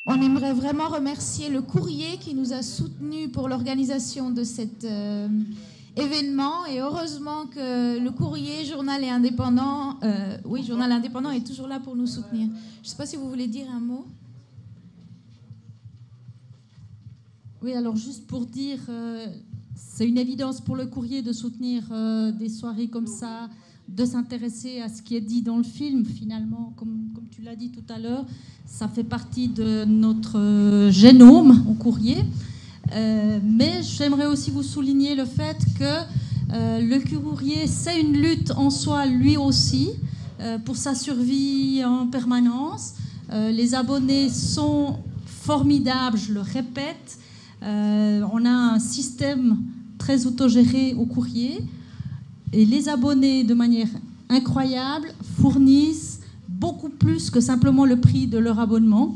On aimerait vraiment remercier le Courrier qui nous a soutenus pour l'organisation de cet événement. Et heureusement que le Courrier, Journal et Indépendant, oui, Journal Indépendant est toujours là pour nous soutenir. Je ne sais pas si vous voulez dire un mot. Oui, alors juste pour dire, c'est une évidence pour le Courrier de soutenir des soirées comme ça, de s'intéresser à ce qui est dit dans le film, finalement, comme tu l'as dit tout à l'heure. Ça fait partie de notre génome au Courrier. Mais j'aimerais aussi vous souligner le fait que le Courrier, c'est une lutte en soi, lui aussi, pour sa survie en permanence. Les abonnés sont formidables, je le répète. On a un système très autogéré au Courrier. Et les abonnés, de manière incroyable, fournissent beaucoup plus que simplement le prix de leur abonnement.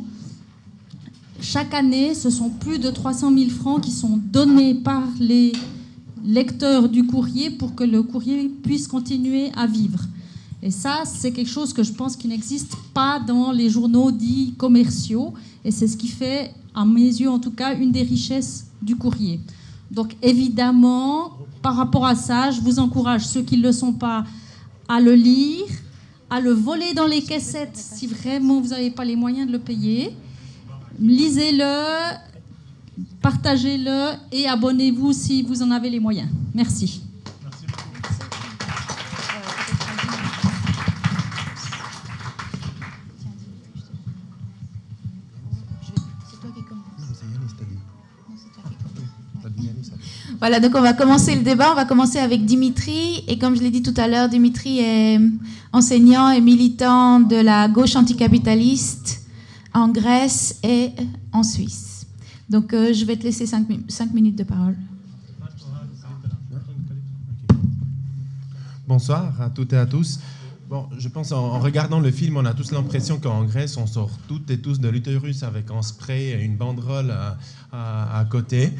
Chaque année, ce sont plus de 300 000 francs qui sont donnés par les lecteurs du Courrier pour que le Courrier puisse continuer à vivre. Et ça, c'est quelque chose que je pense qui n'existe pas dans les journaux dits commerciaux. Et c'est ce qui fait, à mes yeux en tout cas, une des richesses du Courrier. Donc évidemment, par rapport à ça, je vous encourage, ceux qui ne le sont pas, à le lire, à le voler dans les caissettes si vraiment vous n'avez pas les moyens de le payer. Lisez-le, partagez-le et abonnez-vous si vous en avez les moyens. Merci. Merci. Voilà, donc on va commencer le débat. On va commencer avec Dimitri. Et comme je l'ai dit tout à l'heure, Dimitri est enseignant et militant de la gauche anticapitaliste en Grèce et en Suisse. Donc je vais te laisser 5 minutes de parole. Bonsoir à toutes et à tous. Bon, je pense en regardant le film, on a tous l'impression qu'en Grèce, on sort toutes et tous de l'utérus avec un spray et une banderole à côté.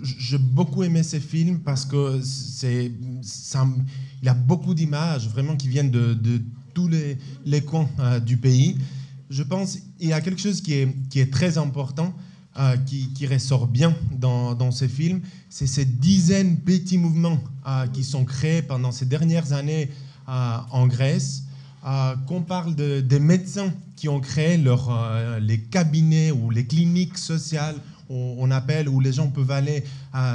J'ai beaucoup aimé ces films parce que il y a beaucoup d'images vraiment qui viennent de tous les coins du pays. Je pense qu'il y a quelque chose qui est très important, qui ressort bien dans ces films, c'est ces dizaines de petits mouvements qui sont créés pendant ces dernières années en Grèce. Qu'on parle des médecins qui ont créé les cabinets ou les cliniques sociales, on appelle, où les gens peuvent aller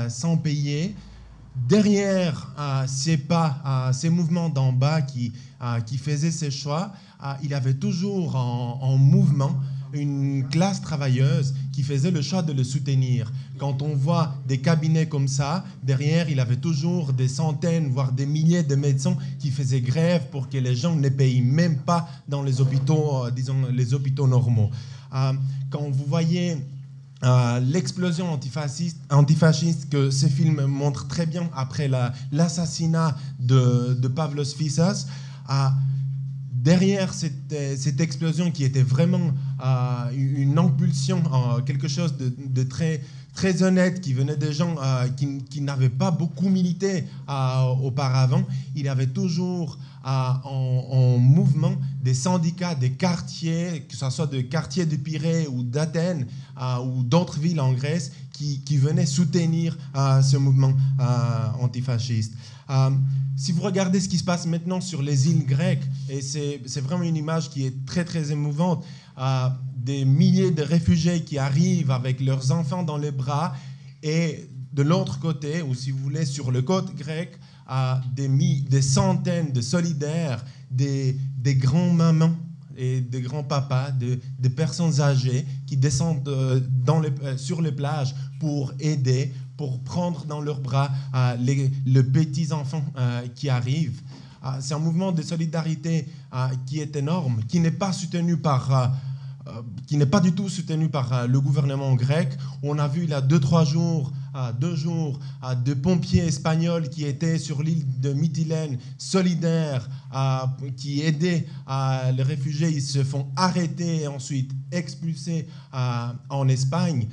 sans payer. Derrière ces pas, ces mouvements d'en bas qui faisaient ces choix, il y avait toujours en mouvement une classe travailleuse qui faisait le choix de le soutenir. Quand on voit des cabinets comme ça, derrière, il y avait toujours des centaines, voire des milliers de médecins qui faisaient grève pour que les gens ne payent même pas dans les hôpitaux, disons, les hôpitaux normaux. Quand vous voyez l'explosion antifasciste que ce film montre très bien après l'assassinat de Pavlos Fyssas, derrière cette explosion qui était vraiment une impulsion, quelque chose de très, très honnête, qui venait des gens qui n'avaient pas beaucoup milité auparavant, il y avait toujours en mouvement des syndicats, des quartiers, que ce soit des quartiers de Pirée ou d'Athènes ou d'autres villes en Grèce, qui venaient soutenir ce mouvement antifasciste. Si vous regardez ce qui se passe maintenant sur les îles grecques, et c'est vraiment une image qui est très très émouvante, des milliers de réfugiés qui arrivent avec leurs enfants dans les bras, et de l'autre côté, ou si vous voulez sur le côte grec, des centaines de solidaires, des grands-mamans et des grands-papas, des personnes âgées qui descendent sur les plages pour aider, pour prendre dans leurs bras les petits-enfants qui arrivent. C'est un mouvement de solidarité qui est énorme, qui n'est pas soutenu qui n'est pas du tout soutenu par le gouvernement grec. On a vu il y a 2 jours, de pompiers espagnols qui étaient sur l'île de Mytilène, solidaires, qui aidaient les réfugiés. Ils se font arrêter et ensuite expulsés en Espagne.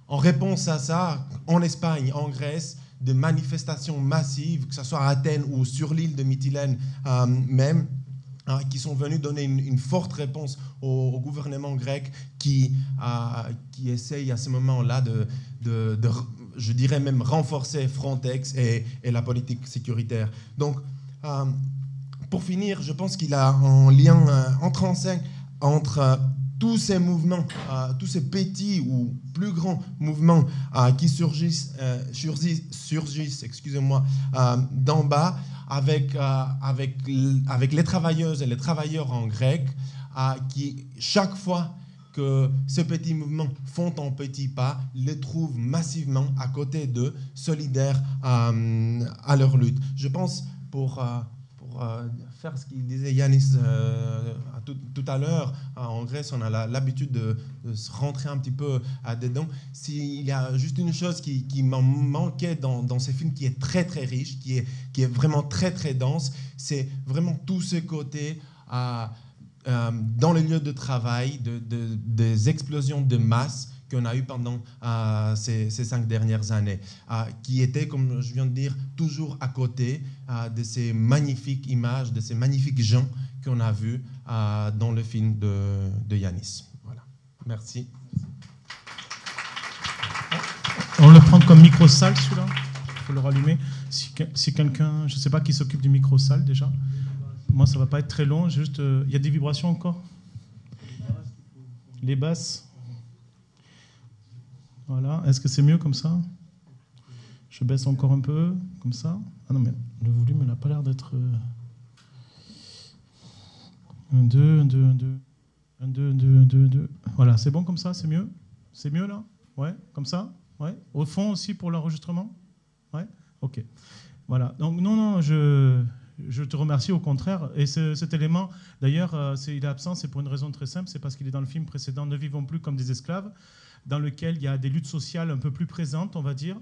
En réponse à ça, en Espagne, en Grèce, des manifestations massives, que ce soit à Athènes ou sur l'île de Mytilène même, qui sont venus donner une forte réponse au gouvernement grec qui essaye à ce moment-là je dirais même renforcer Frontex et la politique sécuritaire. Donc, pour finir, je pense qu'il a un lien intrinsèque entre tous ces mouvements, tous ces petits ou plus grands mouvements qui surgissent excusez-moi, d'en bas, avec les travailleuses et les travailleurs en grec, qui, chaque fois que ces petits mouvements font un petit pas, les trouvent massivement à côté d'eux, solidaires à leur lutte. Je pense, pour faire ce qu'il disait Yanis tout à l'heure, en Grèce, on a l'habitude de se rentrer un petit peu dedans. S'il y a juste une chose qui m'en manquait dans ces films, qui est très très riche, qui est vraiment très très dense, c'est vraiment tous ces côtés dans les lieux de travail, des explosions de masse qu'on a eu pendant ces 5 dernières années, qui étaient, comme je viens de dire, toujours à côté de ces magnifiques images, de ces magnifiques gens qu'on a vus dans le film de Yanis. Voilà. Merci. On le prend comme micro-salle, celui-là. Il faut le rallumer. Si quelqu'un, je ne sais pas qui s'occupe du micro-salle déjà. Moi, ça ne va pas être très long. Juste, il y a des vibrations encore? Les basses. Voilà. Est-ce que c'est mieux comme ça? Je baisse encore un peu, comme ça. Ah non, mais le volume, il n'a pas l'air d'être... 1, 2, 1, 2, 1, 2. 1, 2, 2, 2, 2. Voilà, c'est bon comme ça? C'est mieux? C'est mieux là? Ouais, comme ça? Ouais. Au fond aussi pour l'enregistrement? Ouais. Ok. Voilà. Donc non, je te remercie au contraire. Et cet élément, d'ailleurs, il est absent, c'est pour une raison très simple, c'est parce qu'il est dans le film précédent, Ne vivons plus comme des esclaves, dans lequel il y a des luttes sociales un peu plus présentes, on va dire.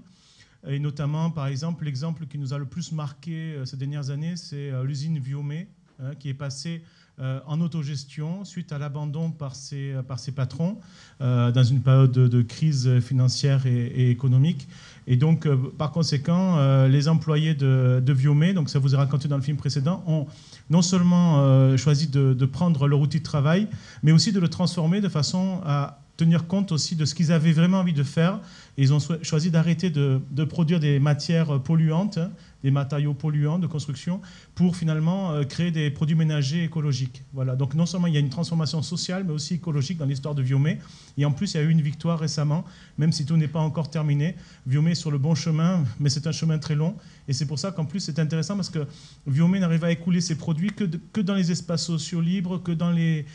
Et notamment, par exemple, l'exemple qui nous a le plus marqué ces dernières années, c'est l'usine Viomé, qui est passée en autogestion suite à l'abandon par ses patrons dans une période de crise financière et économique. Et donc, par conséquent, les employés de Viomé, donc ça vous est raconté dans le film précédent, ont non seulement choisi de prendre leur outil de travail, mais aussi de le transformer de façon à tenir compte aussi de ce qu'ils avaient vraiment envie de faire. Et ils ont choisi d'arrêter de produire des matières polluantes, des matériaux polluants de construction, pour finalement créer des produits ménagers écologiques. Voilà. Donc non seulement il y a une transformation sociale, mais aussi écologique dans l'histoire de Viomé. Et en plus, il y a eu une victoire récemment, même si tout n'est pas encore terminé. Viomé est sur le bon chemin, mais c'est un chemin très long. Et c'est pour ça qu'en plus, c'est intéressant parce que Viomé n'arrive à écouler ses produits que dans les espaces sociaux libres, que dans les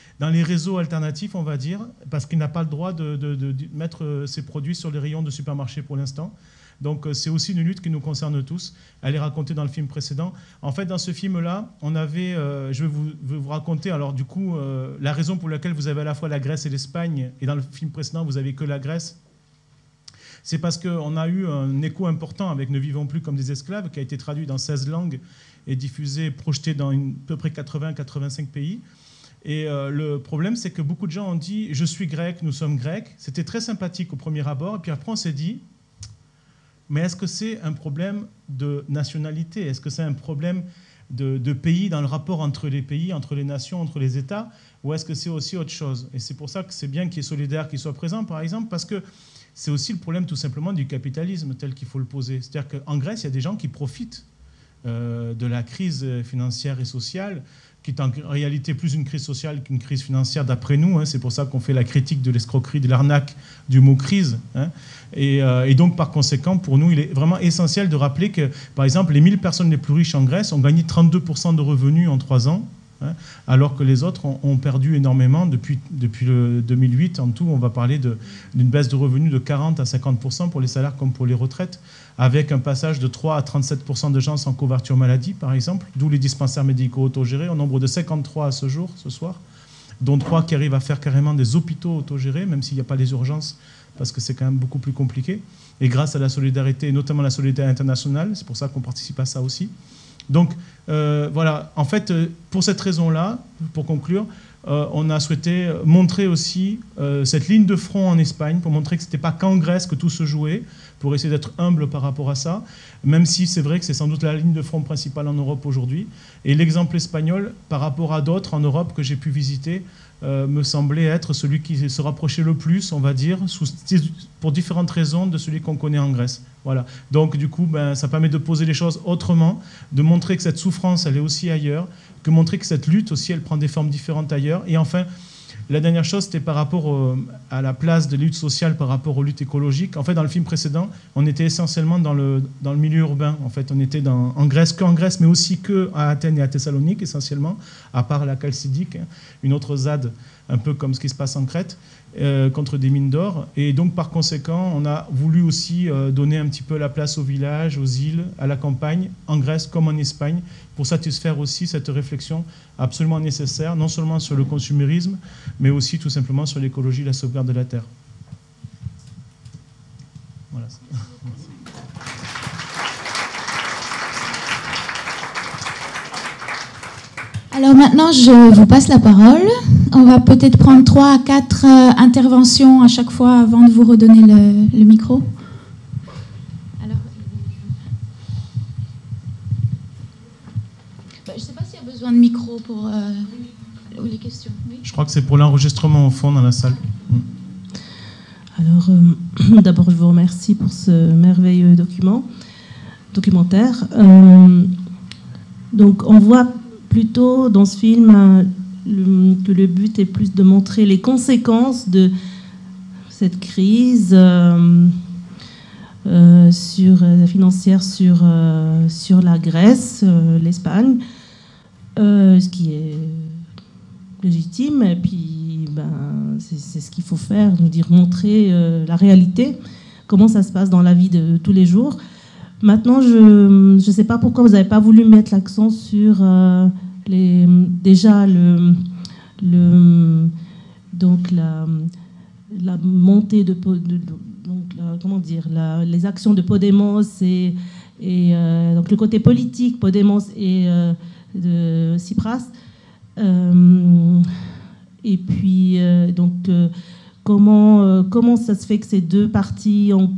réseaux alternatifs, on va dire, parce qu'il n'a pas le droit de mettre ses produits sur les rayons de supermarché pour l'instant. Donc c'est aussi une lutte qui nous concerne tous. Elle est racontée dans le film précédent. En fait, dans ce film-là, on avait, je vais vous raconter, alors du coup, la raison pour laquelle vous avez à la fois la Grèce et l'Espagne, et dans le film précédent, vous avez que la Grèce, c'est parce qu'on a eu un écho important avec Ne vivons plus comme des esclaves, qui a été traduit dans 16 langues et diffusé, projeté dans à peu près 80-85 pays. Et le problème, c'est que beaucoup de gens ont dit « je suis grec, nous sommes grecs ». C'était très sympathique au premier abord, et puis après on s'est dit mais est-ce que c'est un problème de nationalité? Est-ce que c'est un problème de pays dans le rapport entre les pays, entre les nations, entre les États? Ou est-ce que c'est aussi autre chose? Et c'est pour ça que c'est bien qu'il y ait Solidaire qui soit présent, par exemple, parce que c'est aussi le problème tout simplement du capitalisme tel qu'il faut le poser. C'est-à-dire qu'en Grèce, il y a des gens qui profitent de la crise financière et sociale, qui est en réalité plus une crise sociale qu'une crise financière d'après nous. Hein. C'est pour ça qu'on fait la critique de l'escroquerie, de l'arnaque, du mot crise. Hein. Et donc, par conséquent, pour nous, il est vraiment essentiel de rappeler que, par exemple, les 1000 personnes les plus riches en Grèce ont gagné 32% de revenus en 3 ans, hein, alors que les autres ont perdu énormément depuis le 2008. En tout, on va parler d'une baisse de revenus de 40 à 50% pour les salaires comme pour les retraites, avec un passage de 3 à 37% de gens sans couverture maladie, par exemple, d'où les dispensaires médicaux autogérés, au nombre de 53 à ce soir, dont 3 qui arrivent à faire carrément des hôpitaux autogérés, même s'il n'y a pas les urgences, parce que c'est quand même beaucoup plus compliqué. Et grâce à la solidarité, et notamment la solidarité internationale, c'est pour ça qu'on participe à ça aussi. Donc, voilà, en fait, pour cette raison-là, pour conclure, on a souhaité montrer aussi cette ligne de front en Espagne, pour montrer que ce n'était pas qu'en Grèce que tout se jouait, pour essayer d'être humble par rapport à ça, même si c'est vrai que c'est sans doute la ligne de front principale en Europe aujourd'hui. Et l'exemple espagnol, par rapport à d'autres en Europe que j'ai pu visiter, me semblait être celui qui se rapprochait le plus, on va dire, pour différentes raisons, de celui qu'on connaît en Grèce. Voilà. Donc du coup, ça permet de poser les choses autrement, de montrer que cette souffrance, elle est aussi ailleurs, que montrer que cette lutte aussi, elle prend des formes différentes ailleurs. Et enfin, la dernière chose, c'était par rapport à la place de lutte sociale par rapport aux luttes écologiques. En fait, dans le film précédent, on était essentiellement dans le milieu urbain. En fait, on était en Grèce, mais aussi qu'à Athènes et à Thessalonique, essentiellement, à part la Chalcidique, une autre ZAD, un peu comme ce qui se passe en Crète, contre des mines d'or. Et donc, par conséquent, on a voulu aussi donner un petit peu la place aux villages, aux îles, à la campagne, en Grèce comme en Espagne, pour satisfaire aussi cette réflexion absolument nécessaire, non seulement sur le consumérisme, mais aussi tout simplement sur l'écologie et la sauvegarde de la terre. Voilà. Alors maintenant, je vous passe la parole. On va peut-être prendre 3 à 4 interventions à chaque fois avant de vous redonner le micro. Alors, je ne sais pas s'il y a besoin de micro pour les questions. Oui. Je crois que c'est pour l'enregistrement au fond dans la salle. Alors, d'abord, je vous remercie pour ce merveilleux documentaire. Donc, on voit plutôt dans ce film que le but est plus de montrer les conséquences de cette crise financière sur la Grèce, l'Espagne, ce qui est légitime. Et puis, c'est ce qu'il faut faire, montrer la réalité, comment ça se passe dans la vie de tous les jours. Maintenant, je ne sais pas pourquoi vous n'avez pas voulu mettre l'accent sur déjà donc la montée les actions de Podemos et donc le côté politique Podemos et de Tsipras. Et puis comment ça se fait que ces deux partis ont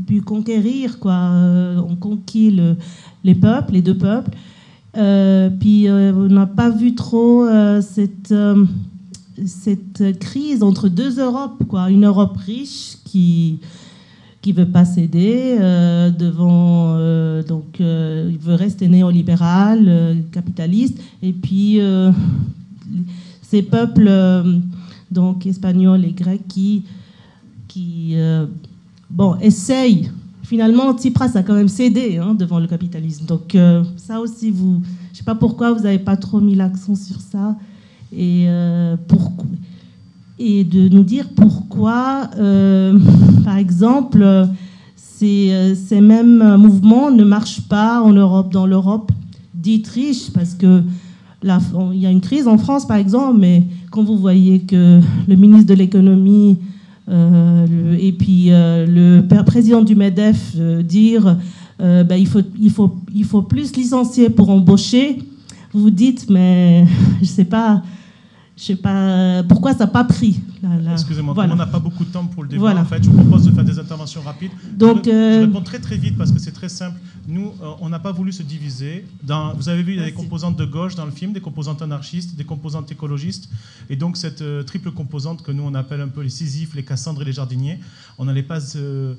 pu conquérir, ont conquis les deux peuples. Puis on n'a pas vu trop cette crise entre deux Europes, une Europe riche qui veut pas céder devant il veut rester néolibéral, capitaliste, et puis ces peuples donc espagnols et grecs qui essayent. Finalement, Tsipras a quand même cédé devant le capitalisme. Donc ça aussi, je ne sais pas pourquoi vous n'avez pas trop mis l'accent sur ça. Et de nous dire pourquoi, par exemple, ces mêmes mouvements ne marchent pas en Europe, dans l'Europe dite riche, parce que il y a une crise en France, par exemple, mais quand vous voyez que le ministre de l'économie et puis le président du MEDEF dire il faut plus licencier pour embaucher, vous vous dites, mais je sais pas pourquoi ça n'a pas pris. Excusez-moi, voilà. Comme on n'a pas beaucoup de temps pour le débat, Voilà. En fait, je vous propose de faire des interventions rapides. Donc, je réponds très très vite parce que c'est très simple. Nous, on n'a pas voulu se diviser. Vous avez vu, il y a des composantes de gauche dans le film, des composantes anarchistes, des composantes écologistes. Et donc, cette triple composante que nous, on appelle un peu les Sisyphes, les Cassandres et les Jardiniers, on n'allait pas se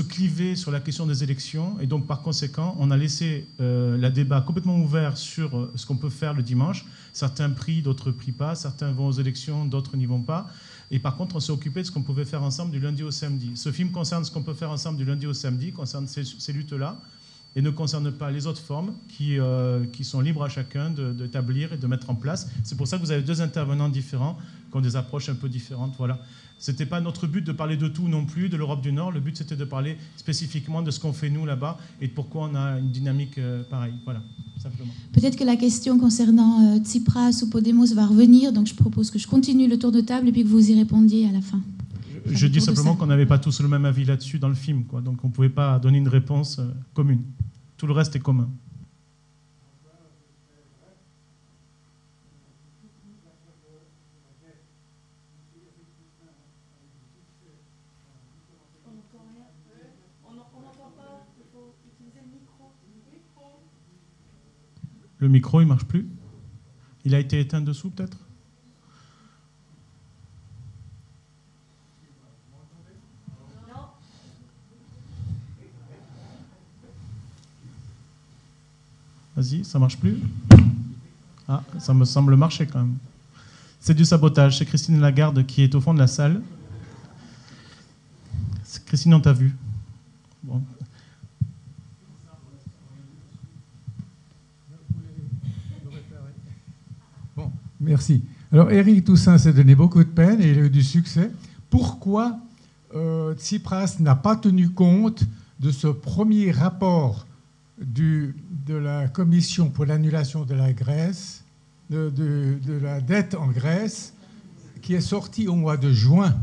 cliver sur la question des élections. Et donc, par conséquent, on a laissé le débat complètement ouvert sur ce qu'on peut faire le dimanche. Certains prient, d'autres prient pas. Certains vont aux élections, d'autres n'y vont pas. Et par contre, on s'est occupé de ce qu'on pouvait faire ensemble du lundi au samedi. Ce film concerne ce qu'on peut faire ensemble du lundi au samedi, concerne ces luttes-là, et ne concerne pas les autres formes qui sont libres à chacun d'établir et de mettre en place. C'est pour ça que vous avez deux intervenants différents, qui ont des approches un peu différentes. Voilà. Ce n'était pas notre but de parler de tout non plus, de l'Europe du Nord. Le but, c'était de parler spécifiquement de ce qu'on fait nous là-bas et de pourquoi on a une dynamique pareille. Voilà, simplement. Peut-être que la question concernant Tsipras ou Podemos va revenir, donc je propose que je continue le tour de table et puis que vous y répondiez à la fin. Je dis simplement qu'on n'avait pas tous le même avis là-dessus dans le film, donc on ne pouvait pas donner une réponse commune. Tout le reste est commun. Le micro, il marche plus. Il a été éteint dessous, peut-être? Vas-y, ça marche plus? Ah, ça me semble marcher quand même. C'est du sabotage. C'est Christine Lagarde qui est au fond de la salle. Christine, on t'a vu. Bon. Bon, merci. Alors, Éric Toussaint s'est donné beaucoup de peine et il a eu du succès. Pourquoi Tsipras n'a pas tenu compte de ce premier rapport de la Commission pour l'annulation de la Grèce, de la dette en Grèce, qui est sorti au mois de juin?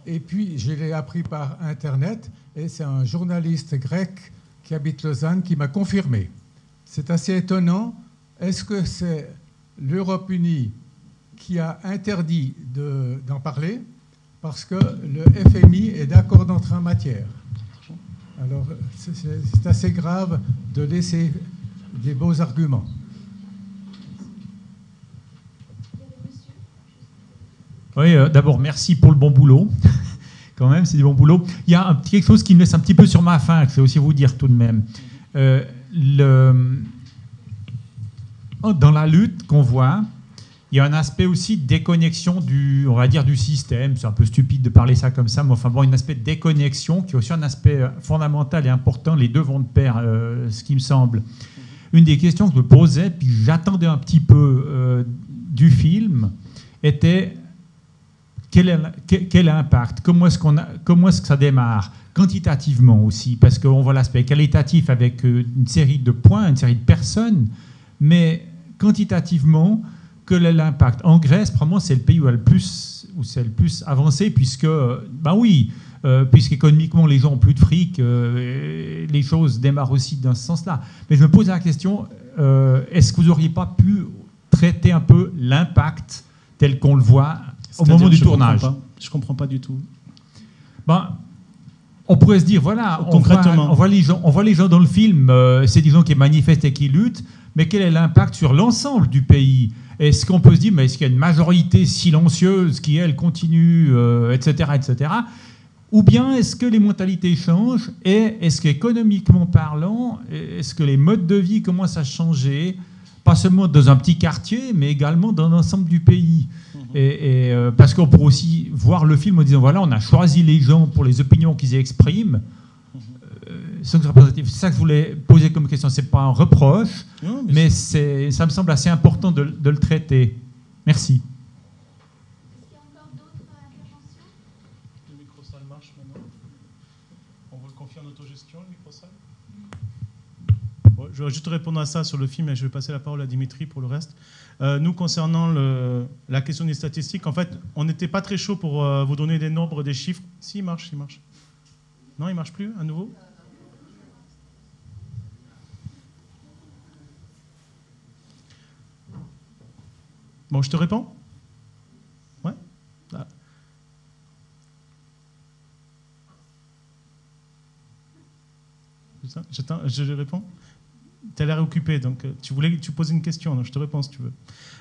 Et puis, je l'ai appris par Internet, et c'est un journaliste grec qui habite Lausanne qui m'a confirmé. C'est assez étonnant. Est-ce que c'est l'Europe unie qui a interdit d'en parler parce que le FMI est d'accord d'entrer en matière? Alors, c'est assez grave de laisser des beaux arguments. Oui, d'abord, merci pour le bon boulot. Quand même, c'est du bon boulot. Il y a quelque chose qui me laisse un petit peu sur ma faim, que c'est aussi vous dire tout de même. Dans la lutte qu'on voit, il y a un aspect aussi de déconnexion on va dire, du système. C'est un peu stupide de parler ça comme ça, mais enfin bon, un aspect de déconnexion qui est aussi un aspect fondamental et important. Les deux vont de pair, ce qui me semble. Une des questions que je me posais, puis j'attendais un petit peu du film, était quel impact, comment est-ce que ça démarre, quantitativement aussi, parce qu'on voit l'aspect qualitatif avec une série de points, une série de personnes, mais quantitativement, quel est l'impact? En Grèce, probablement, c'est le pays où c'est le plus avancé, puisque, puisqu'économiquement, les gens ont plus de fric, les choses démarrent aussi dans ce sens-là. Mais je me pose la question, est-ce que vous n'auriez pas pu traiter un peu l'impact tel qu'on le voit au moment du tournage? Je ne comprends pas du tout. On pourrait se dire, voilà, concrètement, on voit les gens dans le film, c'est des gens qui manifestent et qui luttent, mais quel est l'impact sur l'ensemble du pays? Est-ce qu'on peut se dire, mais est-ce qu'il y a une majorité silencieuse qui, elle, continue, etc., etc. Ou bien est-ce que les mentalités changent et est-ce qu'économiquement parlant, est-ce que les modes de vie commencent à changer, pas seulement dans un petit quartier, mais également dans l'ensemble du pays? Parce qu'on pourrait aussi voir le film en disant, voilà, on a choisi les gens pour les opinions qu'ils expriment. C'est ça que je voulais poser comme question. Ce n'est pas un reproche, non, mais ça me semble assez important de le traiter. Merci. Est-ce qu'il y a encore d'autres interventions? Le micro-salle marche maintenant. On vous le confie en autogestion, le micro-salle? Bon, je vais juste répondre à ça sur le film et je vais passer la parole à Dimitri pour le reste. Nous, concernant la question des statistiques, en fait, on n'était pas très chaud pour vous donner des nombres, des chiffres. Si, il marche. Non, il ne marche plus, à nouveau? Bon, je te réponds? Ouais. Ah. Je réponds? Tu as l'air occupé, donc tu posais une question, donc je te réponds si tu veux.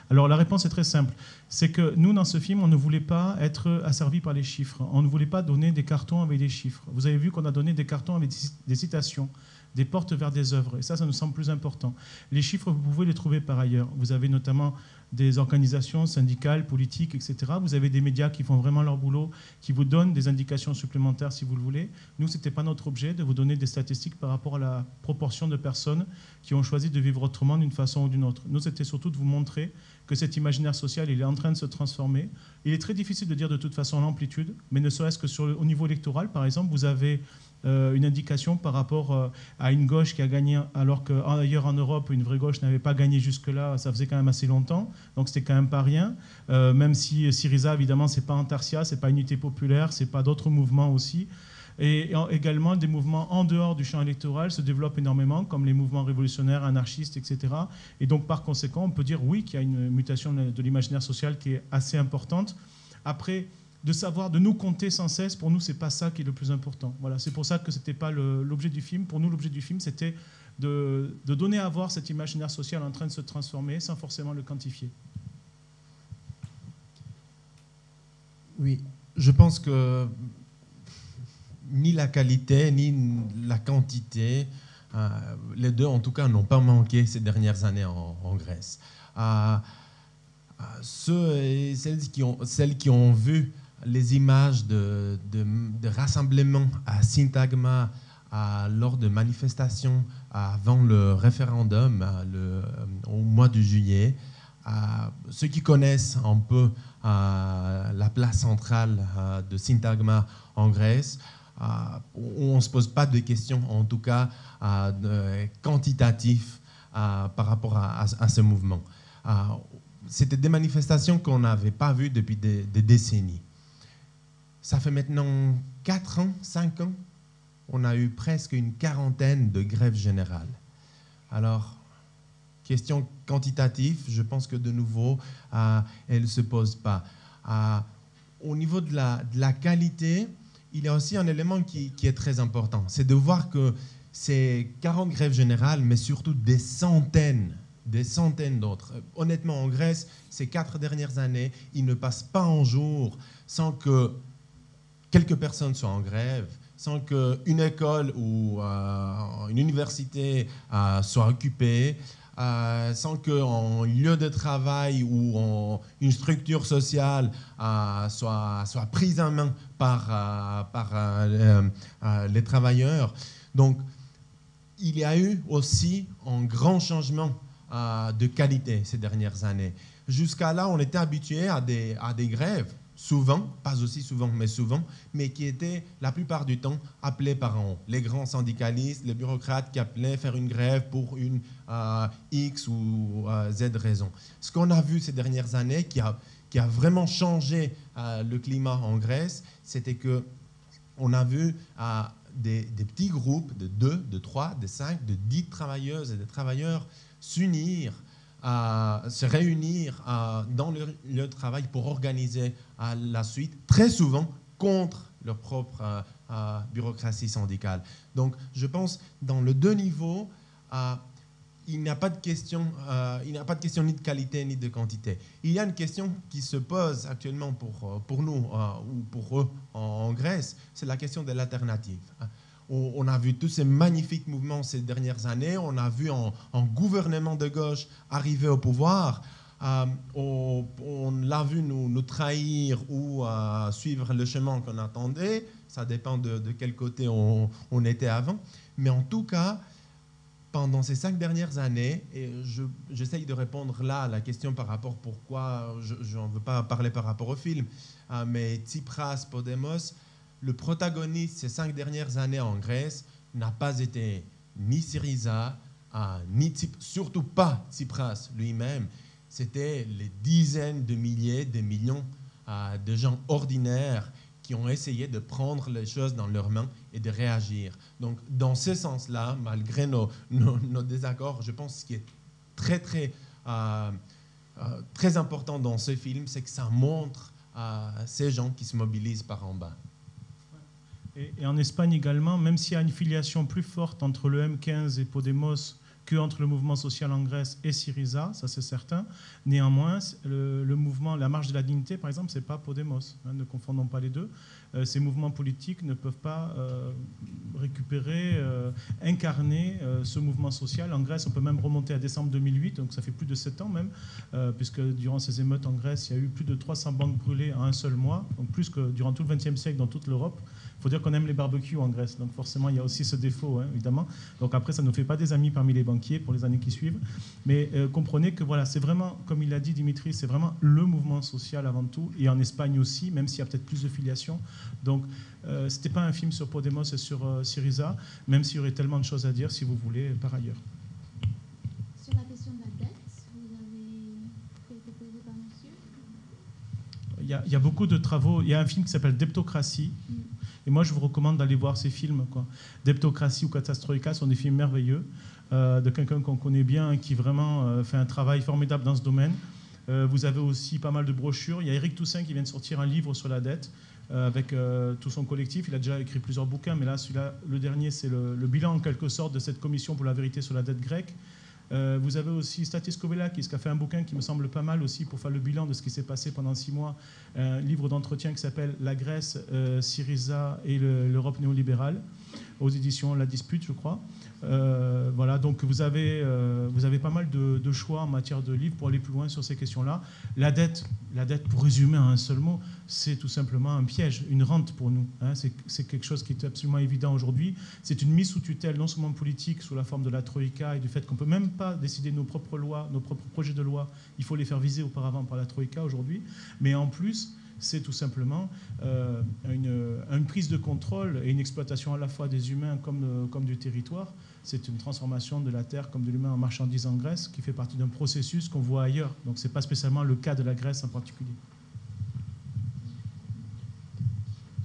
Alors la réponse est très simple. C'est que nous, dans ce film, on ne voulait pas être asservis par les chiffres. On ne voulait pas donner des cartons avec des chiffres. Vous avez vu qu'on a donné des cartons avec des citations, des portes vers des œuvres. Et ça nous semble plus important. Les chiffres, vous pouvez les trouver par ailleurs. Vous avez notamment des organisations syndicales, politiques, etc. Vous avez des médias qui font vraiment leur boulot, qui vous donnent des indications supplémentaires si vous le voulez. Nous, ce n'était pas notre objet de vous donner des statistiques par rapport à la proportion de personnes qui ont choisi de vivre autrement d'une façon ou d'une autre. Nous, c'était surtout de vous montrer que cet imaginaire social, il est en train de se transformer. Il est très difficile de dire de toute façon l'amplitude, mais ne serait-ce que au niveau électoral, par exemple, vous avez une indication par rapport à une gauche qui a gagné, alors qu'ailleurs en Europe, une vraie gauche n'avait pas gagné jusque-là, ça faisait quand même assez longtemps, donc c'était quand même pas rien, même si Syriza, évidemment, c'est pas Antarcia, c'est pas Unité Populaire, c'est pas d'autres mouvements aussi. Et également, des mouvements en dehors du champ électoral se développent énormément, comme les mouvements révolutionnaires, anarchistes, etc. Et donc, par conséquent, on peut dire, oui, qu'il y a une mutation de l'imaginaire social qui est assez importante. Après, de nous compter sans cesse, pour nous, c'est pas ça qui est le plus important. Voilà, c'est pour ça que c'était pas l'objet du film. Pour nous, l'objet du film, c'était de donner à voir cet imaginaire social en train de se transformer sans forcément le quantifier. Oui, je pense que ni la qualité ni la quantité, les deux en tout cas n'ont pas manqué ces dernières années en Grèce. Ceux et celles qui ont vu les images de rassemblements à Syntagma lors de manifestations avant le référendum au mois de juillet, ceux qui connaissent un peu la place centrale de Syntagma en Grèce, on ne se pose pas de questions, en tout cas quantitatives par rapport à ce mouvement. C'était des manifestations qu'on n'avait pas vues depuis des décennies. Ça fait maintenant 4 ans, 5 ans, on a eu presque une quarantaine de grèves générales. Alors, question quantitative, je pense que de nouveau, elle ne se pose pas. Au niveau de la qualité, il y a aussi un élément qui est très important. C'est de voir que ces 40 grèves générales, mais surtout des centaines d'autres. Honnêtement, en Grèce, ces 4 dernières années, il ne passe pas un jour sans que quelques personnes soient en grève, sans qu'une école ou une université soit occupée, sans qu'un lieu de travail ou une structure sociale soit prise en main par les travailleurs. Donc, il y a eu aussi un grand changement de qualité ces dernières années. Jusqu'à là, on était habitué à des grèves, souvent, pas aussi souvent, mais qui étaient la plupart du temps appelées par les grands syndicalistes, les bureaucrates qui appelaient faire une grève pour une X ou Z raison. Ce qu'on a vu ces dernières années, qui a vraiment changé le climat en Grèce, c'était qu'on a vu des petits groupes de 2, de 3, de 5, de 10 travailleuses et de travailleurs s'unir, se réunir dans leur lieu de travail pour organiser la suite, très souvent contre leur propre bureaucratie syndicale. Donc, je pense, dans le 2 niveaux, il n'y a pas de question, ni de qualité ni de quantité. Il y a une question qui se pose actuellement pour nous ou pour eux en Grèce, c'est la question de l'alternative. On a vu tous ces magnifiques mouvements ces dernières années. On a vu un gouvernement de gauche arriver au pouvoir. On l'a vu nous trahir ou suivre le chemin qu'on attendait. Ça dépend de quel côté on était avant. Mais en tout cas, pendant ces 5 dernières années, et j'essaye de répondre là à la question par rapport pourquoi, je n'en veux pas parler par rapport au film, mais Tsipras, Podemos, le protagoniste ces 5 dernières années en Grèce n'a pas été ni Syriza, surtout pas Tsipras lui-même. C'était les dizaines de milliers, des millions de gens ordinaires qui ont essayé de prendre les choses dans leurs mains et de réagir. Donc, dans ce sens-là, malgré nos désaccords, je pense que ce qui est très important dans ce film, c'est que ça montre ces gens qui se mobilisent par en bas. Et en Espagne également, même s'il y a une filiation plus forte entre le M15 et Podemos qu'entre le mouvement social en Grèce et Syriza, ça c'est certain. Néanmoins, le mouvement, la marche de la dignité, par exemple, c'est pas Podemos. Ne confondons pas les deux. Ces mouvements politiques ne peuvent pas récupérer, incarner ce mouvement social. En Grèce, on peut même remonter à décembre 2008, donc ça fait plus de 7 ans même, puisque durant ces émeutes en Grèce, il y a eu plus de 300 banques brûlées en un seul mois, donc plus que durant tout le XXe siècle dans toute l'Europe. Il faut dire qu'on aime les barbecues en Grèce, donc forcément il y a aussi ce défaut, évidemment. Donc après, ça ne nous fait pas des amis parmi les banquiers pour les années qui suivent. Mais comprenez que voilà, c'est vraiment, comme il l'a dit Dimitri, c'est vraiment le mouvement social avant tout, et en Espagne aussi, même s'il y a peut-être plus de filiation. Donc ce n'était pas un film sur Podemos et sur Syriza, même s'il y aurait tellement de choses à dire si vous voulez par ailleurs. Sur la question de la dette, vous avez été posé par monsieur. Il y a beaucoup de travaux. Il y a un film qui s'appelle Debtocratie. Et moi, je vous recommande d'aller voir ces films, quoi. Debtocratie ou Katastroïka sont des films merveilleux de quelqu'un qu'on connaît bien, qui vraiment fait un travail formidable dans ce domaine. Vous avez aussi pas mal de brochures. Il y a Éric Toussaint qui vient de sortir un livre sur la dette avec tout son collectif. Il a déjà écrit plusieurs bouquins, mais là, celui-là, le dernier, c'est le bilan en quelque sorte de cette commission pour la vérité sur la dette grecque. Vous avez aussi Stathis Kovelakis qui a fait un bouquin qui me semble pas mal aussi pour faire le bilan de ce qui s'est passé pendant 6 mois, un livre d'entretien qui s'appelle La Grèce, Syriza et l'Europe néolibérale, aux éditions La Dispute, je crois. Voilà, donc vous avez pas mal de choix en matière de livres pour aller plus loin sur ces questions-là. La dette, pour résumer en un seul mot, c'est tout simplement un piège, une rente pour nous. Hein. C'est quelque chose qui est absolument évident aujourd'hui. C'est une mise sous tutelle, non seulement politique, sous la forme de la Troïka et du fait qu'on ne peut même pas décider nos propres lois, nos propres projets de loi. Il faut les faire viser auparavant par la Troïka aujourd'hui. Mais en plus, c'est tout simplement une prise de contrôle et une exploitation à la fois des humains comme du territoire. C'est une transformation de la terre comme de l'humain en marchandise en Grèce qui fait partie d'un processus qu'on voit ailleurs. Donc ce n'est pas spécialement le cas de la Grèce en particulier.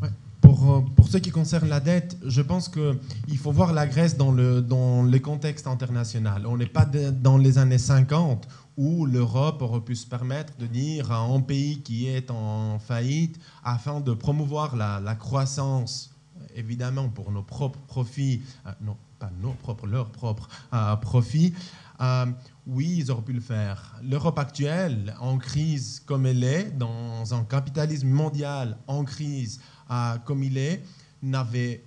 Ouais. Pour ce qui concerne la dette, je pense qu'il faut voir la Grèce dans le contexte international. On n'est pas dans les années 50 où l'Europe aurait pu se permettre de dire à un pays qui est en faillite, afin de promouvoir la croissance, évidemment pour nos propres profits, non pas nos propres, leurs propres profits, oui, ils auraient pu le faire. L'Europe actuelle, en crise comme elle est, dans un capitalisme mondial en crise comme il est, n'avait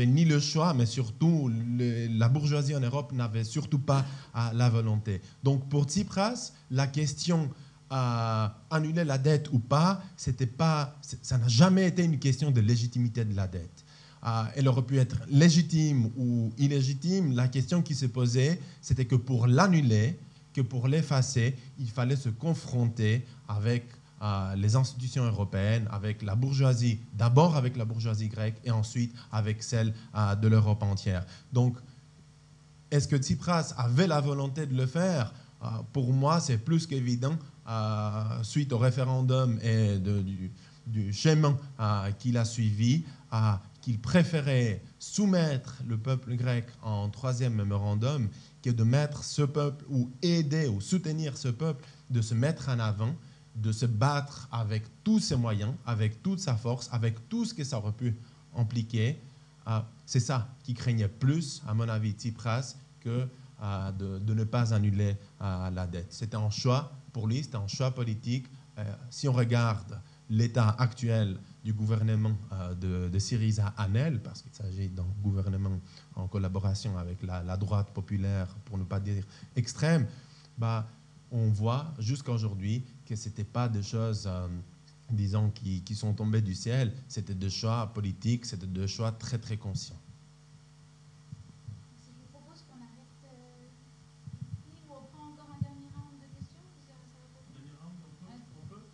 ni le choix, mais surtout la bourgeoisie en Europe n'avait surtout pas la volonté. Donc pour Tsipras, la question annuler la dette ou pas, ça n'a jamais été une question de légitimité de la dette. Elle aurait pu être légitime ou illégitime. La question qui se posait, c'était que pour l'annuler, que pour l'effacer, il fallait se confronter avec les institutions européennes, avec la bourgeoisie, d'abord avec la bourgeoisie grecque et ensuite avec celle de l'Europe entière. Donc, est-ce que Tsipras avait la volonté de le faire? Pour moi, c'est plus qu'évident, suite au référendum et du chemin qu'il a suivi, qu'il préférait soumettre le peuple grec en 3e mémorandum que de mettre ce peuple, ou aider ou soutenir ce peuple, de se mettre en avant, de se battre avec tous ses moyens, avec toute sa force, avec tout ce que ça aurait pu impliquer. C'est ça qui craignait plus, à mon avis, Tsipras, que de ne pas annuler la dette. C'était un choix pour lui, c'était un choix politique. Si on regarde l'état actuel du gouvernement de Syriza Anel, parce qu'il s'agit d'un gouvernement en collaboration avec la droite populaire, pour ne pas dire extrême, on voit jusqu'à aujourd'hui que ce n'étaient pas des choses, disons, qui sont tombées du ciel, c'était des choix politiques, c'était des choix très très conscients. Je vous propose qu'on arrête ici ou on prend encore un dernier round de questions. Dernier round, on peut.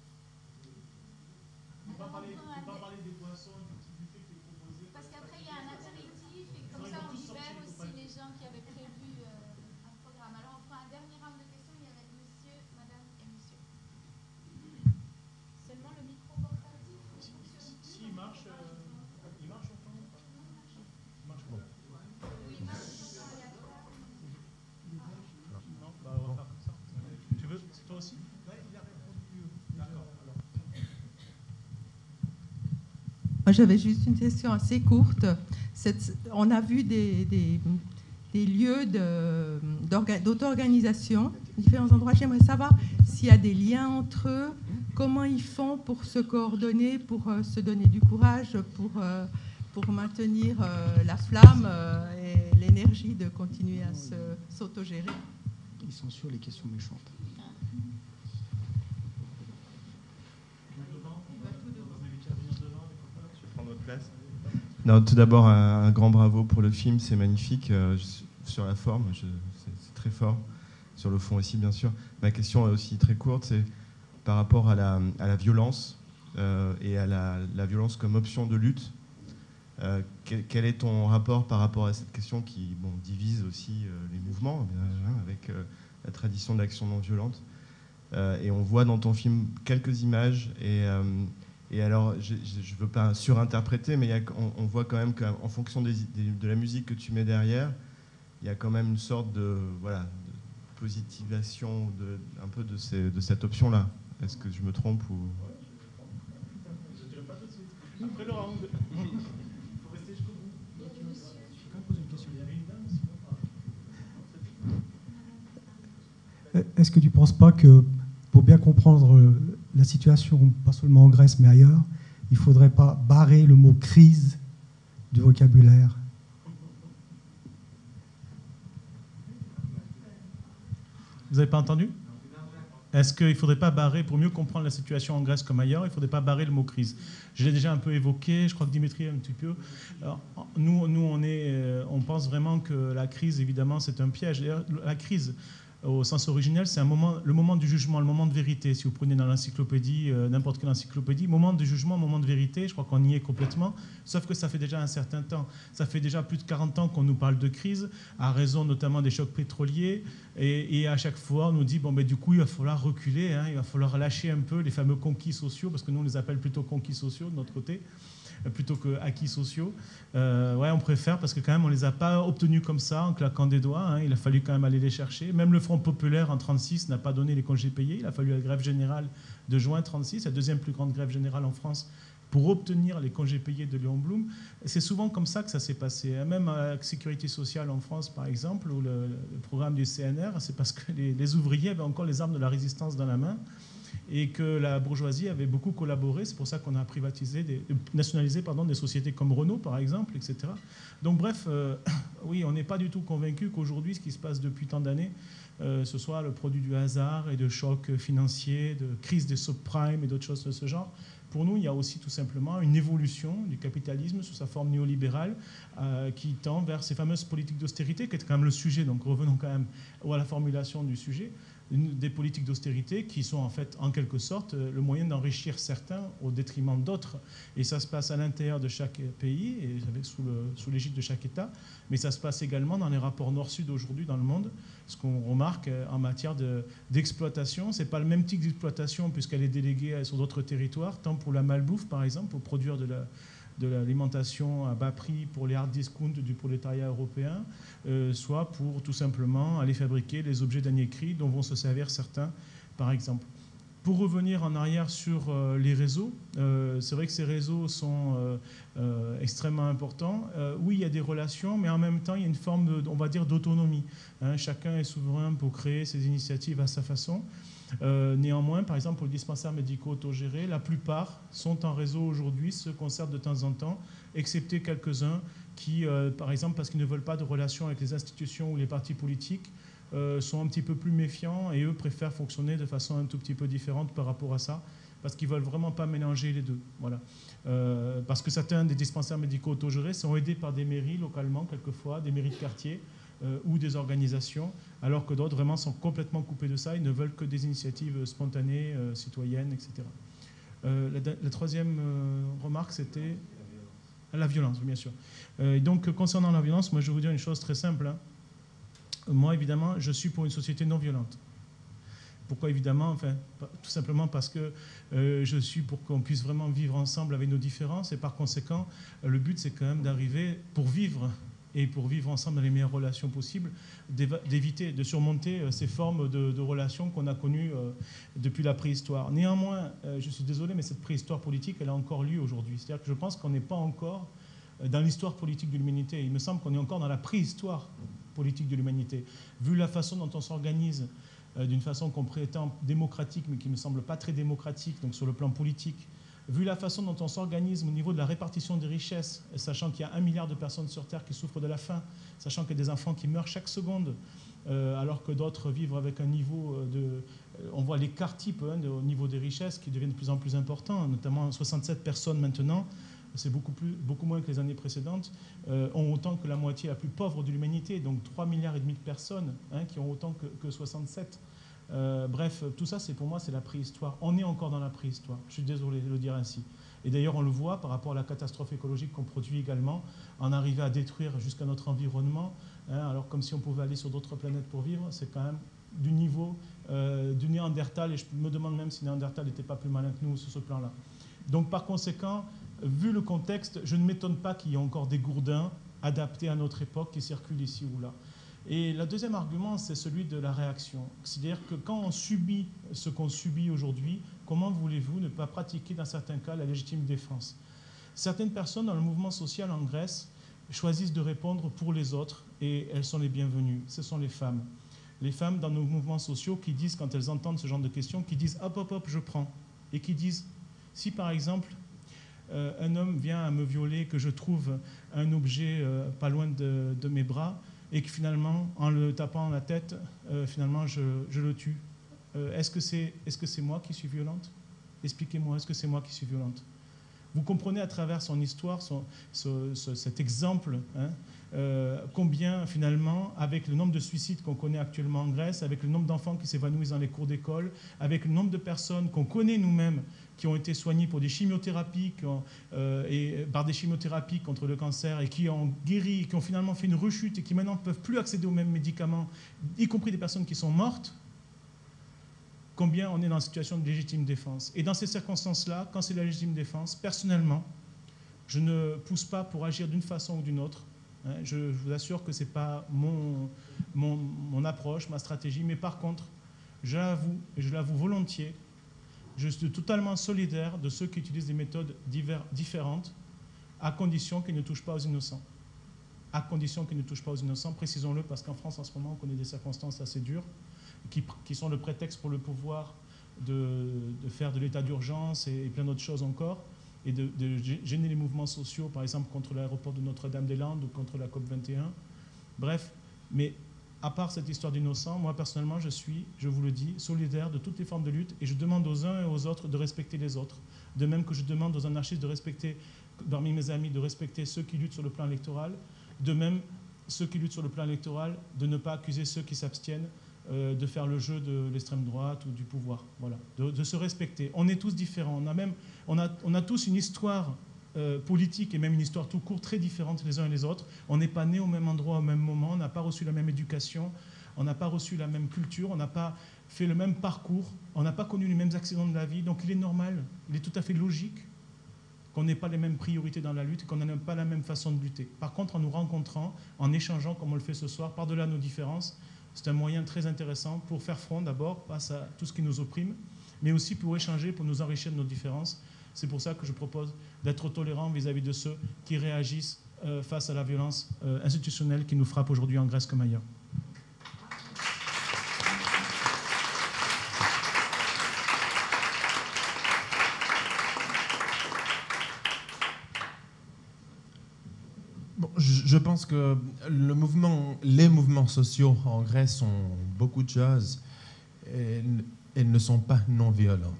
On va parler des boissons, du petit buffet qui est proposé. Parce qu'après, il y a un apéritif et comme ça, on libère aussi les gens qui avaient prévu un programme. Alors, on fera un dernier round de questions. Il y avait monsieur, madame et monsieur. Seulement le micro portatif fonctionne plus. Si, il marche autant ou pas? Il marche pas. Oui, il marche autant, il y a pas. Non, on va faire comme ça. Tu veux? C'est toi aussi? Oui, il a répondu. D'accord. Moi, j'avais juste une question assez courte. On a vu des lieux d'auto-organisation, différents endroits. J'aimerais savoir s'il y a des liens entre eux, comment ils font pour se coordonner, pour se donner du courage, pour maintenir la flamme et l'énergie de continuer à s'autogérer. Ils sont sur les questions méchantes. Non, tout d'abord, un grand bravo pour le film, c'est magnifique. Sur la forme, c'est très fort. Sur le fond aussi, bien sûr. Ma question est aussi très courte, c'est par rapport à la violence et à la violence comme option de lutte. Quel est ton rapport par rapport à cette question qui divise aussi les mouvements, avec la tradition de l'action non violente. Et on voit dans ton film quelques images et alors, je ne veux pas surinterpréter, mais on voit quand même qu'en fonction de la musique que tu mets derrière, il y a quand même une sorte de positivation un peu de cette option-là. Est-ce que je me trompe ou... Après le round. Il faut rester jusqu'au bout. Quelqu'un pose une question. Il y avait une dame, sinon. Est-ce que tu ne penses pas que pour bien comprendre la situation, pas seulement en Grèce mais ailleurs, il ne faudrait pas barrer le mot crise du vocabulaire? Vous n'avez pas entendu? Est-ce qu'il ne faudrait pas barrer, pour mieux comprendre la situation en Grèce comme ailleurs, il ne faudrait pas barrer le mot crise? Je l'ai déjà un peu évoqué, je crois que Dimitri un petit peu. Alors, nous on pense vraiment que la crise, évidemment, c'est un piège. D'ailleurs, la crise, au sens originel, c'est le moment du jugement, le moment de vérité. Si vous prenez dans l'encyclopédie, n'importe quelle encyclopédie, moment de jugement, moment de vérité, je crois qu'on y est complètement, sauf que ça fait déjà un certain temps. Ça fait déjà plus de 40 ans qu'on nous parle de crise, à raison notamment des chocs pétroliers, et à chaque fois, on nous dit, bon, ben, du coup, il va falloir reculer, hein, il va falloir lâcher un peu les fameux conquis sociaux, parce que nous, on les appelle plutôt conquis sociaux de notre côté, plutôt que acquis sociaux. Ouais, on préfère parce que quand même on les a pas obtenus comme ça en claquant des doigts, hein. Il a fallu quand même aller les chercher. Même le Front populaire en 1936 n'a pas donné les congés payés. Il a fallu la grève générale de juin 1936, la deuxième plus grande grève générale en France, pour obtenir les congés payés de Léon Blum. C'est souvent comme ça que ça s'est passé. Même à la sécurité sociale en France, par exemple, ou le programme du CNR, c'est parce que les ouvriers avaient encore les armes de la résistance dans la main, et que la bourgeoisie avait beaucoup collaboré. C'est pour ça qu'on a nationalisé des sociétés comme Renault, par exemple, etc. Donc bref, oui, on n'est pas du tout convaincu qu'aujourd'hui, ce qui se passe depuis tant d'années, ce soit le produit du hasard et de chocs financiers, de crise des subprimes et d'autres choses de ce genre. Pour nous, il y a aussi tout simplement une évolution du capitalisme sous sa forme néolibérale qui tend vers ces fameuses politiques d'austérité, qui est quand même le sujet. Donc revenons quand même à la formulation du sujet. Des politiques d'austérité qui sont en fait, en quelque sorte, le moyen d'enrichir certains au détriment d'autres. Et ça se passe à l'intérieur de chaque pays, et sous l'égide de chaque État, mais ça se passe également dans les rapports nord-sud aujourd'hui dans le monde. Ce qu'on remarque en matière d'exploitation, ce n'est pas le même type d'exploitation puisqu'elle est déléguée sur d'autres territoires, tant pour la malbouffe, par exemple, pour produire de l'alimentation à bas prix pour les hard discount du prolétariat européen, soit pour tout simplement aller fabriquer les objets dernier cri dont vont se servir certains, par exemple. Pour revenir en arrière sur les réseaux, c'est vrai que ces réseaux sont extrêmement importants. Oui, il y a des relations, mais en même temps, il y a une forme, on va dire, d'autonomie. Hein, chacun est souverain pour créer ses initiatives à sa façon. Néanmoins, par exemple, pour les dispensaires médicaux autogérés, la plupart sont en réseau aujourd'hui, se concertent de temps en temps, excepté quelques-uns qui, par exemple, parce qu'ils ne veulent pas de relation avec les institutions ou les partis politiques, sont un petit peu plus méfiants et eux préfèrent fonctionner de façon un tout petit peu différente par rapport à ça, parce qu'ils ne veulent vraiment pas mélanger les deux. Voilà. Parce que certains des dispensaires médicaux autogérés sont aidés par des mairies localement, quelquefois, des mairies de quartier, ou des organisations, alors que d'autres vraiment sont complètement coupés de ça, ils ne veulent que des initiatives spontanées, citoyennes, etc. La troisième remarque, c'était la violence, bien sûr. Et donc, concernant la violence, moi je vais vous dire une chose très simple. Hein. Moi, évidemment, je suis pour une société non violente. Pourquoi, évidemment? Enfin, tout simplement parce que je suis pour qu'on puisse vraiment vivre ensemble avec nos différences, et par conséquent, le but, c'est quand même d'arriver, pour vivre ensemble dans les meilleures relations possibles, d'éviter, de surmonter ces formes de relations qu'on a connues depuis la préhistoire. Néanmoins, je suis désolé, mais cette préhistoire politique, elle a encore lieu aujourd'hui. C'est-à-dire que je pense qu'on n'est pas encore dans l'histoire politique de l'humanité. Il me semble qu'on est encore dans la préhistoire politique de l'humanité. Vu la façon dont on s'organise, d'une façon qu'on prétend démocratique, mais qui ne me semble pas très démocratique, donc sur le plan politique, vu la façon dont on s'organise au niveau de la répartition des richesses, sachant qu'il y a 1 milliard de personnes sur Terre qui souffrent de la faim, sachant qu'il y a des enfants qui meurent chaque seconde, alors que d'autres vivent avec un niveau on voit l'écart type au niveau des richesses qui deviennent de plus en plus important, notamment 67 personnes maintenant, c'est beaucoup moins que les années précédentes, ont autant que la moitié la plus pauvre de l'humanité, donc 3,5 milliards de personnes qui ont autant que 67. Bref, tout ça, pour moi, c'est la préhistoire. On est encore dans la préhistoire. Je suis désolé de le dire ainsi. Et d'ailleurs, on le voit par rapport à la catastrophe écologique qu'on produit également, en arriver à détruire jusqu'à notre environnement. Alors, comme si on pouvait aller sur d'autres planètes pour vivre, c'est quand même du niveau du Néandertal. Et je me demande même si Néandertal n'était pas plus malin que nous sur ce plan-là. Donc, par conséquent, vu le contexte, je ne m'étonne pas qu'il y ait encore des gourdins adaptés à notre époque qui circulent ici ou là. Et le deuxième argument, c'est celui de la réaction. C'est-à-dire que quand on subit ce qu'on subit aujourd'hui, comment voulez-vous ne pas pratiquer dans certains cas la légitime défense? Certaines personnes dans le mouvement social en Grèce choisissent de répondre pour les autres et elles sont les bienvenues. Ce sont les femmes. Les femmes dans nos mouvements sociaux qui disent, quand elles entendent ce genre de questions, qui disent « hop, hop, hop, je prends ». Et qui disent, si par exemple, un homme vient à me violer, que je trouve un objet pas loin de mes bras, et que finalement, en le tapant dans la tête, finalement, je le tue. Est-ce que c'est moi qui suis violente? Expliquez-moi, est-ce que c'est moi qui suis violente? Vous comprenez à travers son histoire, cet exemple, hein, combien finalement, avec le nombre de suicides qu'on connaît actuellement en Grèce, avec le nombre d'enfants qui s'évanouissent dans les cours d'école, avec le nombre de personnes qu'on connaît nous-mêmes qui ont été soignées pour des chimiothérapies, par des chimiothérapies contre le cancer et qui ont guéri, qui ont finalement fait une rechute et qui maintenant ne peuvent plus accéder aux mêmes médicaments, y compris des personnes qui sont mortes, combien on est dans une situation de légitime défense. Et dans ces circonstances-là, quand c'est la légitime défense, personnellement, je ne pousse pas pour agir d'une façon ou d'une autre. Je vous assure que ce n'est pas mon approche, ma stratégie, mais par contre, je l'avoue volontiers, je suis totalement solidaire de ceux qui utilisent des méthodes différentes, à condition qu'ils ne touchent pas aux innocents. À condition qu'ils ne touchent pas aux innocents, précisons-le, parce qu'en France, en ce moment, on connaît des circonstances assez dures, qui sont le prétexte pour le pouvoir de faire de l'état d'urgence et plein d'autres choses encore, et de gêner les mouvements sociaux, par exemple contre l'aéroport de Notre-Dame-des-Landes ou contre la COP21. Bref, mais à part cette histoire d'innocents, moi personnellement, je suis, je vous le dis, solidaire de toutes les formes de lutte, et je demande aux uns et aux autres de respecter les autres. De même que je demande aux anarchistes de respecter, parmi mes amis, de respecter ceux qui luttent sur le plan électoral, de même ceux qui luttent sur le plan électoral, de ne pas accuser ceux qui s'abstiennent de faire le jeu de l'extrême droite ou du pouvoir. Voilà, de se respecter. On est tous différents. On a tous une histoire politique et même une histoire tout court très différente les uns et les autres. On n'est pas nés au même endroit au même moment, on n'a pas reçu la même éducation, on n'a pas reçu la même culture, on n'a pas fait le même parcours, on n'a pas connu les mêmes accidents de la vie. Donc il est normal, il est tout à fait logique qu'on n'ait pas les mêmes priorités dans la lutte, qu'on n'ait pas la même façon de lutter. Par contre, en nous rencontrant, en échangeant comme on le fait ce soir, par-delà nos différences, c'est un moyen très intéressant pour faire front d'abord face à tout ce qui nous opprime, mais aussi pour échanger, pour nous enrichir de nos différences. C'est pour ça que je propose d'être tolérant vis-à-vis de ceux qui réagissent face à la violence institutionnelle qui nous frappe aujourd'hui en Grèce comme ailleurs. Bon, je pense que les mouvements sociaux en Grèce ont beaucoup de choses et elles ne sont pas non violentes.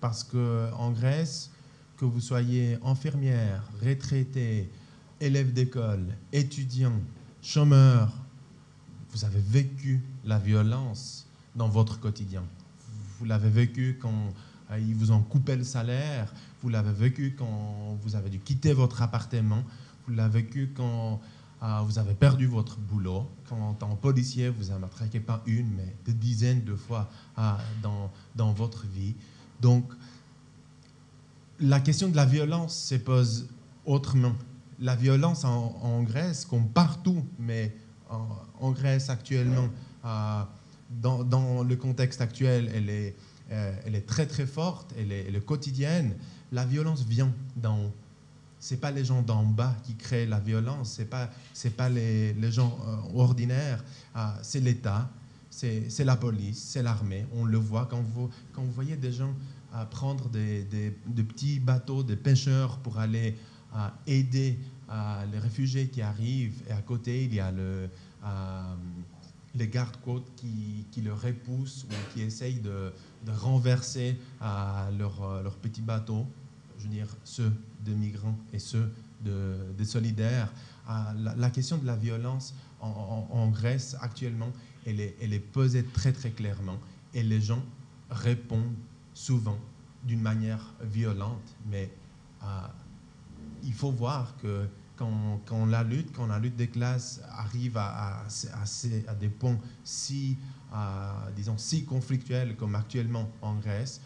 Parce qu'en Grèce, que vous soyez infirmière, retraité, élève d'école, étudiant, chômeur, vous avez vécu la violence dans votre quotidien. Vous l'avez vécu quand ils vous ont coupé le salaire, vous l'avez vécu quand vous avez dû quitter votre appartement, vous l'avez vécu quand vous avez perdu votre boulot, quand en tant que policier, vous avez matraqué pas une, mais des dizaines de fois dans votre vie. Donc, la question de la violence se pose autrement. La violence en Grèce, comme partout, mais en Grèce actuellement, dans le contexte actuel, elle est très très forte, elle est quotidienne. La violence vient d'en haut. Ce n'est pas les gens d'en bas qui créent la violence, ce n'est pas les gens ordinaires, c'est l'État, c'est la police, c'est l'armée. On le voit quand vous voyez des gens prendre des petits bateaux, des pêcheurs pour aller aider les réfugiés qui arrivent, et à côté il y a les gardes-côtes qui le repoussent ou qui essayent de renverser leur petit bateau. Je veux dire, ceux des migrants et ceux des solidaires. La question de la violence en Grèce, actuellement, elle est posée très, très clairement. Et les gens répondent souvent d'une manière violente. Mais il faut voir que quand la lutte des classes arrive à des points si conflictuels comme actuellement en Grèce,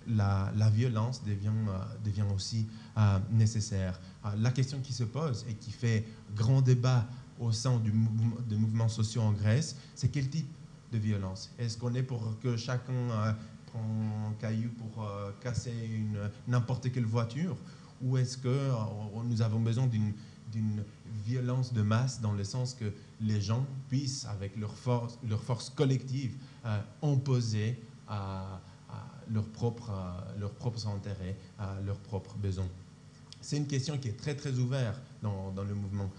la violence devient aussi nécessaire. La question qui se pose et qui fait grand débat au sein des mouvements sociaux en Grèce, c'est quel type de violence? Est-ce qu'on est pour que chacun prend un caillou pour casser n'importe quelle voiture, ou est-ce que nous avons besoin d'une violence de masse dans le sens que les gens puissent, avec leur force collective, imposer leurs propres intérêts, leurs propres besoins? C'est une question qui est très très ouverte dans le mouvement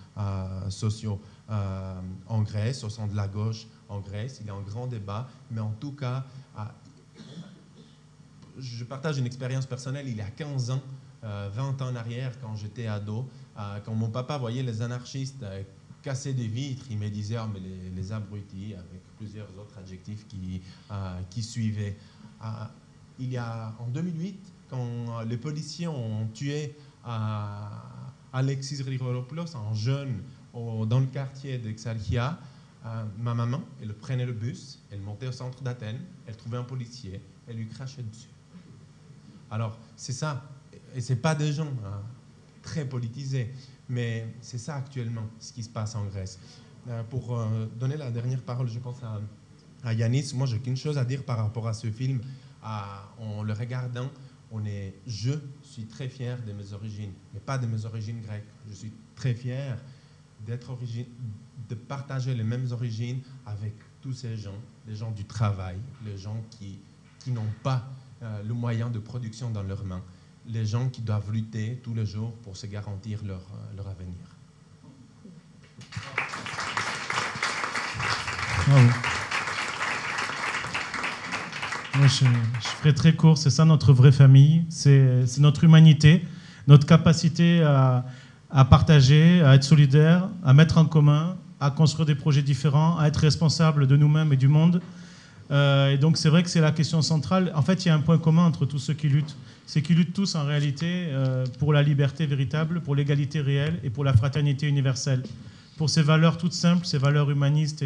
sociaux en Grèce, au sein de la gauche en Grèce. Il y a un grand débat, mais en tout cas, je partage une expérience personnelle. Il y a 15 ans, 20 ans en arrière, quand j'étais ado, quand mon papa voyait les anarchistes casser des vitres, il me disait « Oh, mais les abrutis », avec plusieurs autres adjectifs qui suivaient. Il y a, en 2008, quand les policiers ont tué Alexis Rigoropoulos, un jeune, dans le quartier d'Exarchia, ma maman, elle prenait le bus, elle montait au centre d'Athènes, elle trouvait un policier, elle lui crachait dessus. Alors, c'est ça, et c'est pas des gens très politisés, mais c'est ça actuellement, ce qui se passe en Grèce. Pour donner la dernière parole, je pense à Yanis, moi j'ai qu'une chose à dire par rapport à ce film. En le regardant, je suis très fier de mes origines, mais pas de mes origines grecques. Je suis très fier de partager les mêmes origines avec tous ces gens, les gens du travail, les gens qui n'ont pas le moyen de production dans leurs mains, les gens qui doivent lutter tous les jours pour se garantir leur avenir. Bravo. Moi, je ferai très court, c'est ça notre vraie famille, c'est notre humanité, notre capacité à partager, à être solidaire, à mettre en commun, à construire des projets différents, à être responsable de nous-mêmes et du monde. Et donc c'est vrai que c'est la question centrale. En fait, il y a un point commun entre tous ceux qui luttent, c'est qu'ils luttent tous en réalité pour la liberté véritable, pour l'égalité réelle et pour la fraternité universelle. Pour ces valeurs toutes simples, ces valeurs humanistes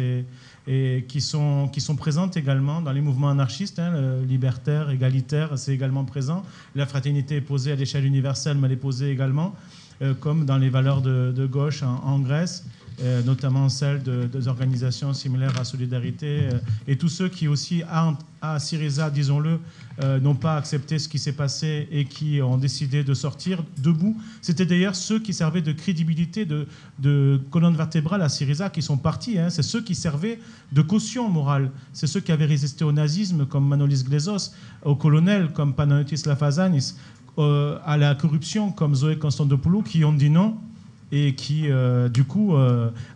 et qui sont présentes également dans les mouvements anarchistes, libertaires, égalitaires, c'est également présent. La fraternité est posée à l'échelle universelle, mais elle est posée également, comme dans les valeurs de gauche en Grèce, notamment celles des organisations similaires à Solidarité, et tous ceux qui aussi, à Syriza, disons-le, n'ont pas accepté ce qui s'est passé et qui ont décidé de sortir debout. C'était d'ailleurs ceux qui servaient de crédibilité, de colonne vertébrale à Syriza qui sont partis. C'est ceux qui servaient de caution morale. C'est ceux qui avaient résisté au nazisme, comme Manolis Glezos, aux colonels, comme Panayotis Lafazanis, à la corruption, comme Zoé Constantopoulou, qui ont dit non et qui, du coup,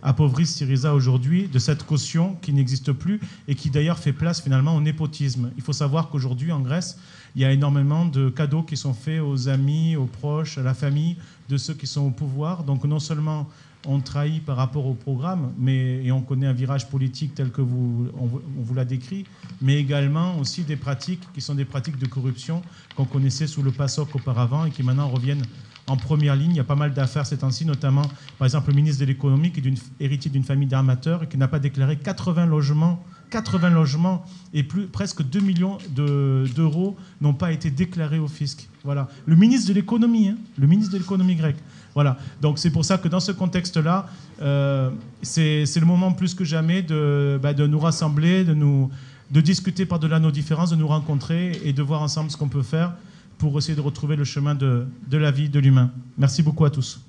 appauvrissent Syriza aujourd'hui de cette caution qui n'existe plus et qui, d'ailleurs, fait place, finalement, au népotisme. Il faut savoir qu'aujourd'hui, en Grèce, il y a énormément de cadeaux qui sont faits aux amis, aux proches, à la famille de ceux qui sont au pouvoir. Donc, non seulement on trahit par rapport au programme, et on connaît un virage politique tel que on vous l'a décrit, mais également aussi des pratiques qui sont des pratiques de corruption qu'on connaissait sous le PASOK auparavant et qui maintenant reviennent en première ligne. Il y a pas mal d'affaires ces temps-ci, notamment, par exemple, le ministre de l'économie qui est héritier d'une famille d'armateurs et qui n'a pas déclaré 80 logements et presque 2 millions d'euros n'ont pas été déclarés au fisc. Voilà. Le ministre de l'économie, le ministre de l'économie grecque. Voilà. Donc c'est pour ça que dans ce contexte-là, c'est le moment plus que jamais de nous rassembler, de discuter par-delà nos différences, de nous rencontrer et de voir ensemble ce qu'on peut faire pour essayer de retrouver le chemin de la vie de l'humain. Merci beaucoup à tous.